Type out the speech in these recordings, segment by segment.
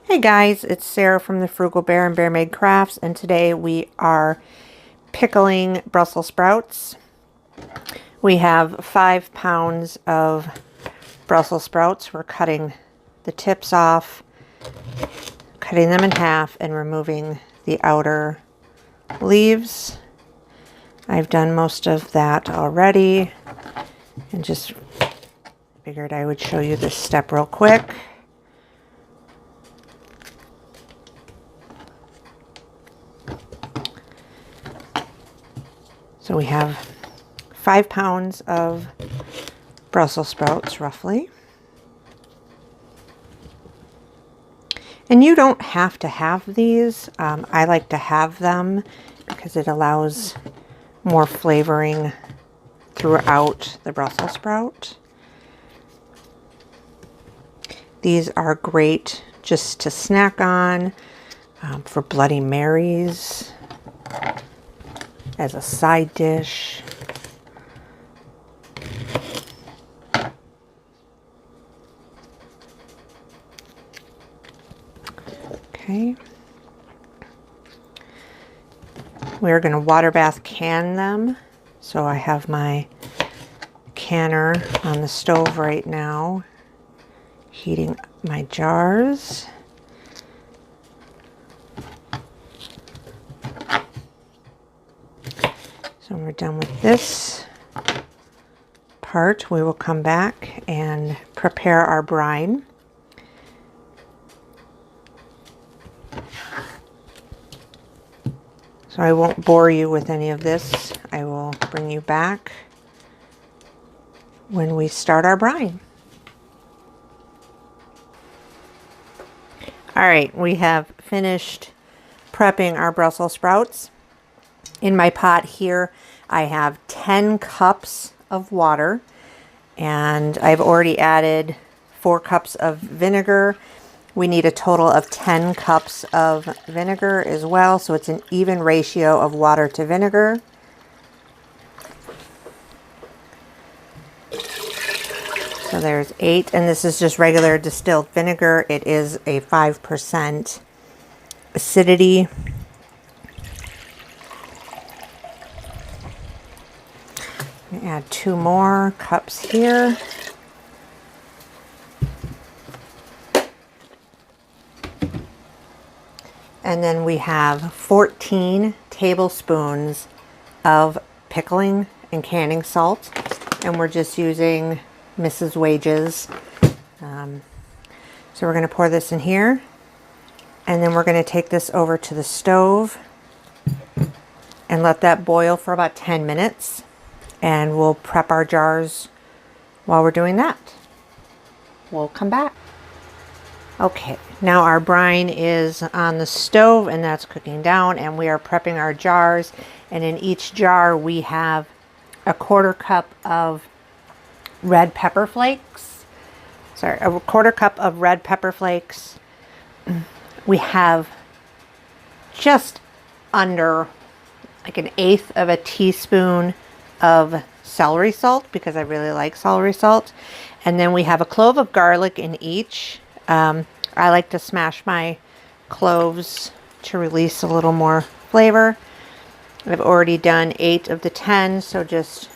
Hey guys, it's Sarah from the Frugal Bear and Bear Made Crafts, and today we are pickling Brussels sprouts. We have 5 pounds of Brussels sprouts. We're cutting the tips off, cutting them in half, and removing the outer leaves. I've done most of that already, and just figured I would show you this step real quick. So we have 5 pounds of Brussels sprouts, roughly. And you don't have to have these. I like to have them because it allows more flavoring throughout the Brussels sprout. These are great just to snack on, for Bloody Marys, as a side dish. Okay. We're going to water bath can them. So I have my canner on the stove right now, heating my jars. So when we're done with this part, we will come back and prepare our brine. So I won't bore you with any of this. I will bring you back when we start our brine. All right, we have finished prepping our Brussels sprouts. In my pot here, I have 10 cups of water, and I've already added 4 cups of vinegar. We need a total of 10 cups of vinegar as well, so it's an even ratio of water to vinegar. So there's 8, and this is just regular distilled vinegar. It is a 5% acidity. Add 2 more cups here. And then we have 14 tablespoons of pickling and canning salt. And we're just using Mrs. Wages. So we're going to pour this in here. And then we're going to take this over to the stove and let that boil for about 10 minutes. And we'll prep our jars while we're doing that. We'll come back. Okay, now our brine is on the stove and that's cooking down, and we are prepping our jars. And in each jar we have a 1/4 cup of red pepper flakes. Sorry, a 1/4 cup of red pepper flakes. We have just under like 1/8 of a teaspoon of celery salt, because I really like celery salt. And then we have a clove of garlic in each. I like to smash my cloves to release a little more flavor. I've already done 8 of the 10, so just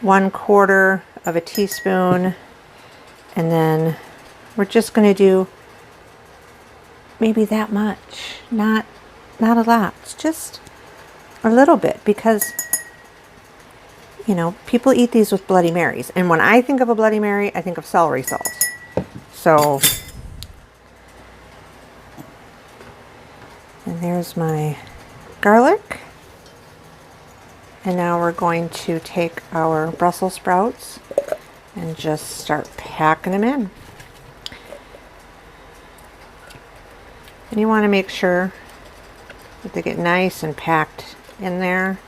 1/4 of a teaspoon. And then we're just going to do maybe that much, not a lot. It's just a little bit, because you know, people eat these with Bloody Marys. And when I think of a Bloody Mary, I think of celery salt. So, and there's my garlic. And now we're going to take our Brussels sprouts and just start packing them in. And you want to make sure that they get nice and packed in there.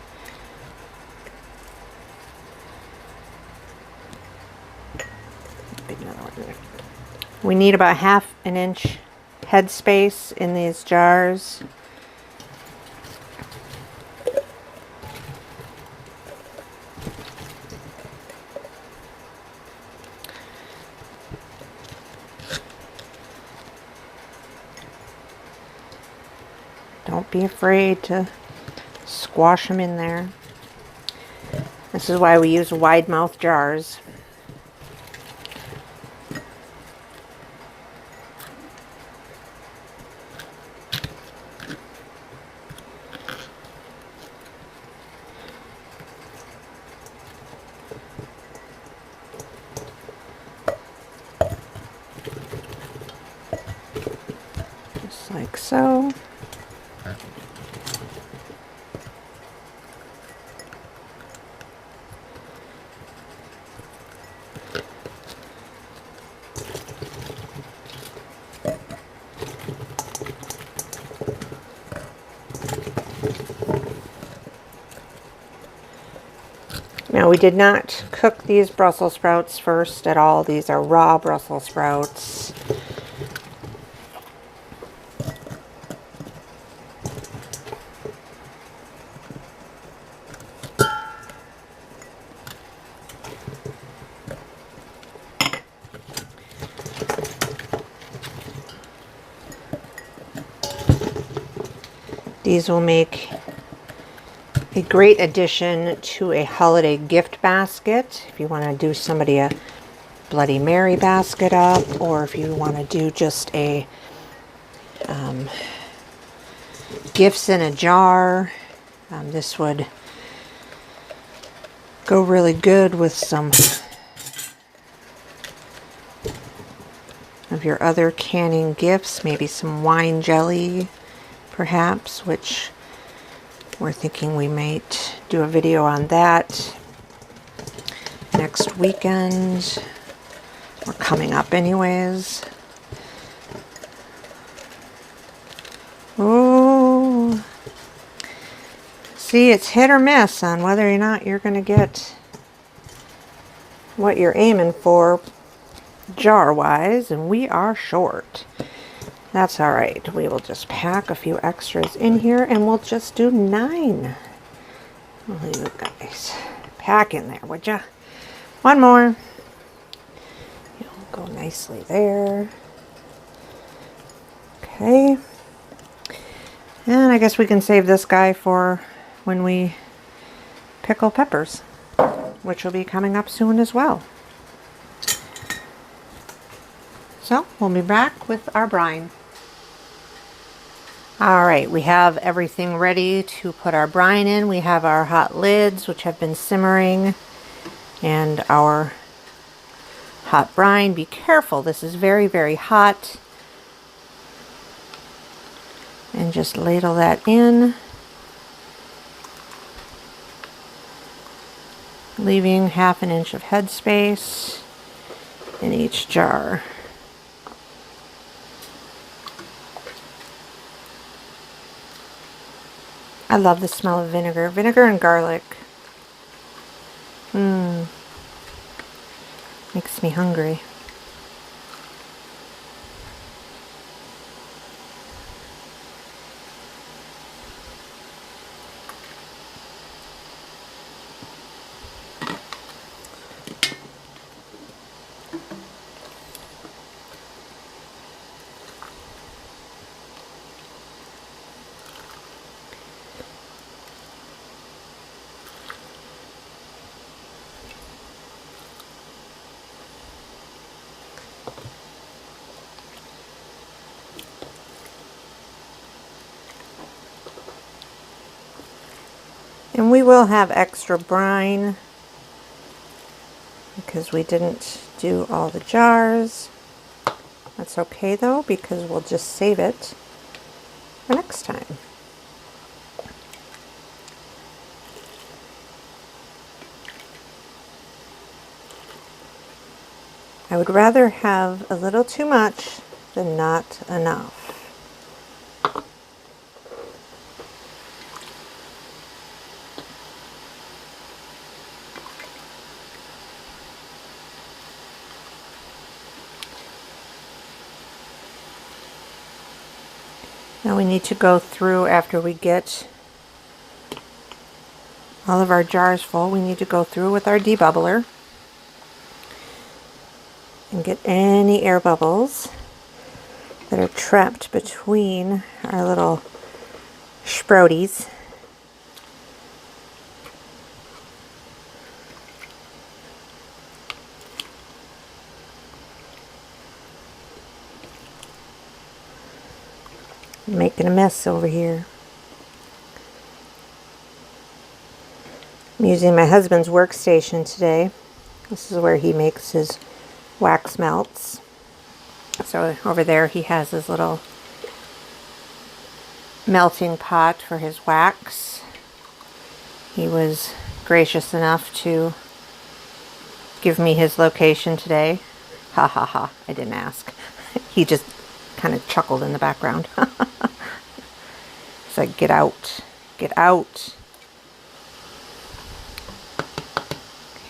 We need about 1/2 inch head space in these jars. Don't be afraid to squash them in there. This is why we use wide mouth jars. Just like so. Now, we did not cook these Brussels sprouts first at all. These are raw Brussels sprouts. These will make a great addition to a holiday gift basket. If you want to do somebody a Bloody Mary basket up, or if you want to do just a gifts in a jar, this would go really good with some of your other canning gifts, maybe some wine jelly perhaps, which we're thinking we might do a video on that next weekend. We're coming up anyways. Oh, see, it's hit or miss on whether or not you're going to get what you're aiming for jar-wise, and we are short. That's all right. We will just pack a few extras in here, and we'll just do 9. I'll leave you guys pack in there, would ya? One more. You'll go nicely there. Okay. And I guess we can save this guy for when we pickle peppers, which will be coming up soon as well. So we'll be back with our brine. All right, we have everything ready to put our brine in. We have our hot lids, which have been simmering, and our hot brine. Be careful, this is very, very hot. And just ladle that in, leaving 1/2 inch of headspace in each jar. I love the smell of vinegar. Vinegar and garlic. Makes me hungry. And we will have extra brine because we didn't do all the jars. That's okay though, because we'll just save it for next time. I would rather have a little too much than not enough. Now we need to go through, after we get all of our jars full, we need to go through with our debubbler and get any air bubbles that are trapped between our little sprouties. Making a mess over here. I'm using my husband's workstation today. This is where he makes his wax melts. So over there he has his little melting pot for his wax. He was gracious enough to give me his location today. Ha ha ha, I didn't ask. He just kind of chuckled in the background. It's like, get out, get out.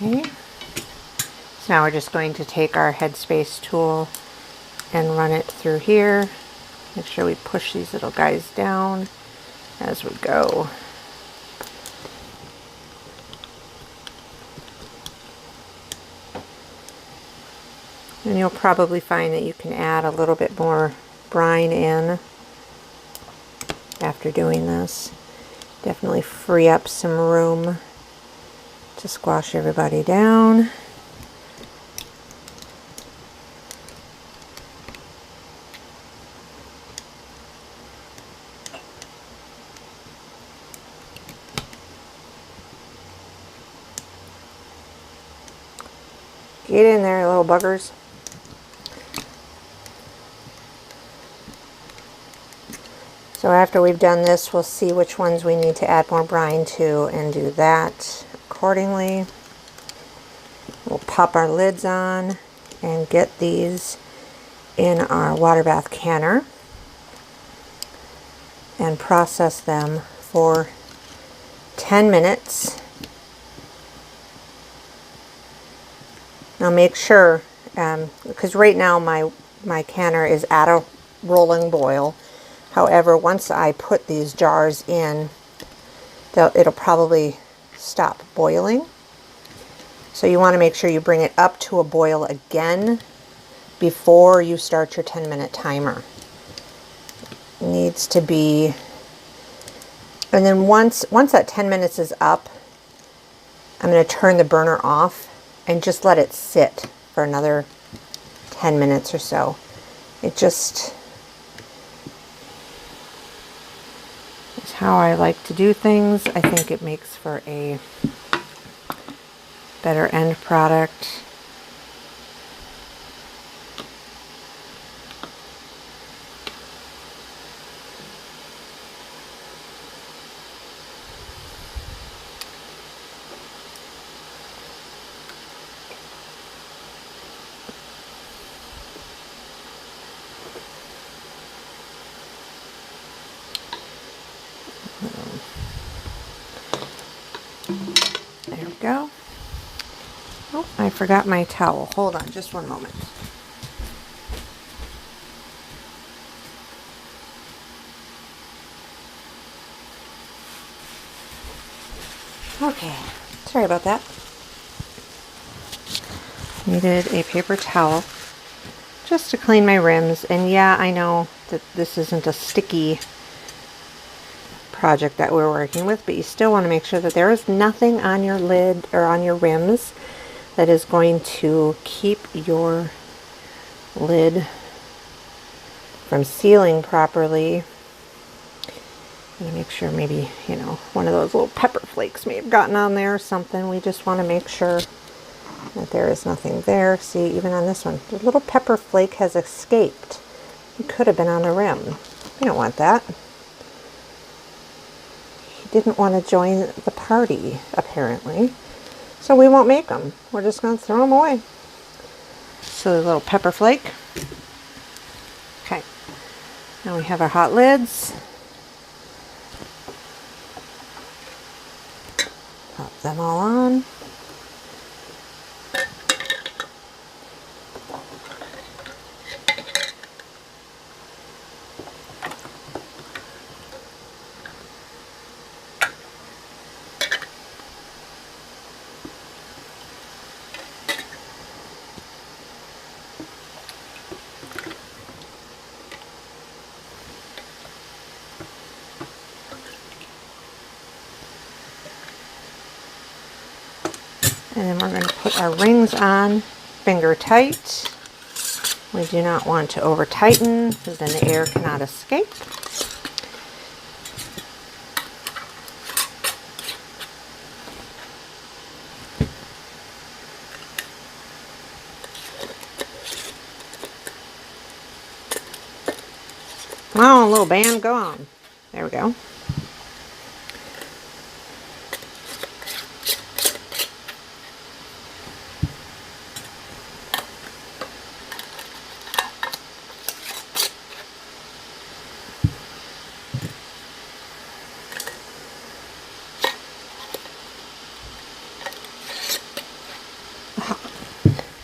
Okay. So now we're just going to take our headspace tool and run it through here. Make sure we push these little guys down as we go. And you'll probably find that you can add a little bit more brine in after doing this. Definitely free up some room to squash everybody down. Get in there, little buggers. So after we've done this, we'll see which ones we need to add more brine to and do that accordingly. We'll pop our lids on and get these in our water bath canner and process them for 10 minutes. Now make sure, because right now my canner is at a rolling boil. However, once I put these jars in, it'll probably stop boiling. So you want to make sure you bring it up to a boil again before you start your 10-minute timer. It needs to be, and then once that 10 minutes is up, I'm going to turn the burner off and just let it sit for another 10 minutes or so. It just is how I like to do things. I think it makes for a better end product. There we go. Oh, I forgot my towel. Hold on just one moment. Okay, sorry about that. Needed a paper towel just to clean my rims. And yeah, I know that this isn't a sticky project that we're working with, but you still want to make sure that there is nothing on your lid or on your rims that is going to keep your lid from sealing properly. And make sure maybe, you know, one of those little pepper flakes may have gotten on there or something. We just want to make sure that there is nothing there. See, even on this one, the little pepper flake has escaped. It could have been on the rim. We don't want that. Didn't want to join the party, apparently. So we won't make them. We're just going to throw them away. So the little pepper flake. Okay. Now we have our hot lids. Pop them all on. And then we're going to put our rings on finger tight. We do not want to over tighten because then the air cannot escape. Come on, little band, go on. There we go.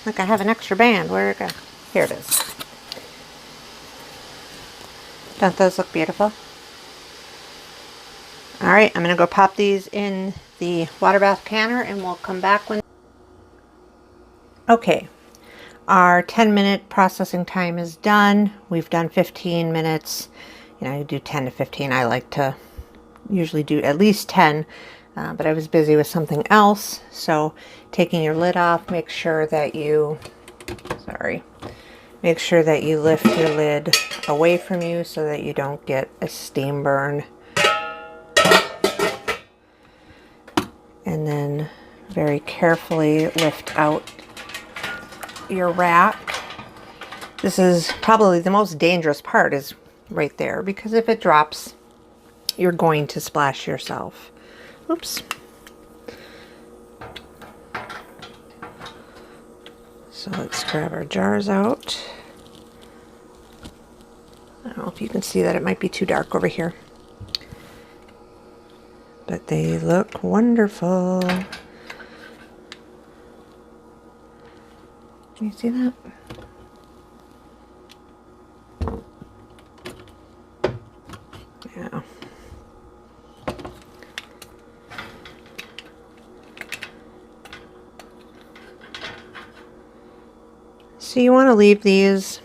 Look, I have an extra band. Where'd it go? Here it is. Don't those look beautiful? Alright, I'm going to go pop these in the water bath canner and we'll come back when... Okay, our 10-minute processing time is done. We've done 15 minutes. You know, you do 10 to 15. I like to usually do at least 10, but I was busy with something else. So taking your lid off, make sure that you... Make sure that you lift your lid away from you so that you don't get a steam burn. And then very carefully lift out your rack. This is probably the most dangerous part, is right there, because if it drops, you're going to splash yourself. Oops. So let's grab our jars out. I don't know if you can see that. It might be too dark over here. But they look wonderful. Can you see that? Yeah. So you want to leave these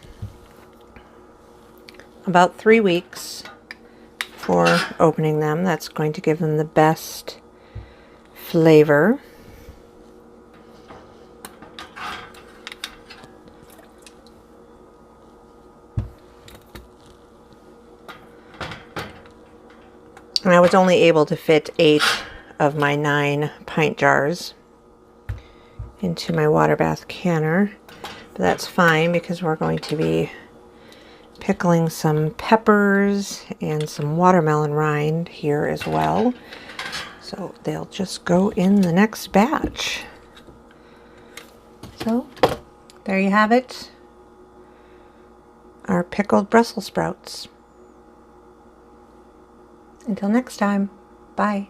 about 3 weeks for opening them. That's going to give them the best flavor. And I was only able to fit 8 of my 9 pint jars into my water bath canner. But that's fine because we're going to be pickling some peppers and some watermelon rind here as well. So they'll just go in the next batch. So there you have it. Our pickled Brussels sprouts. Until next time, bye.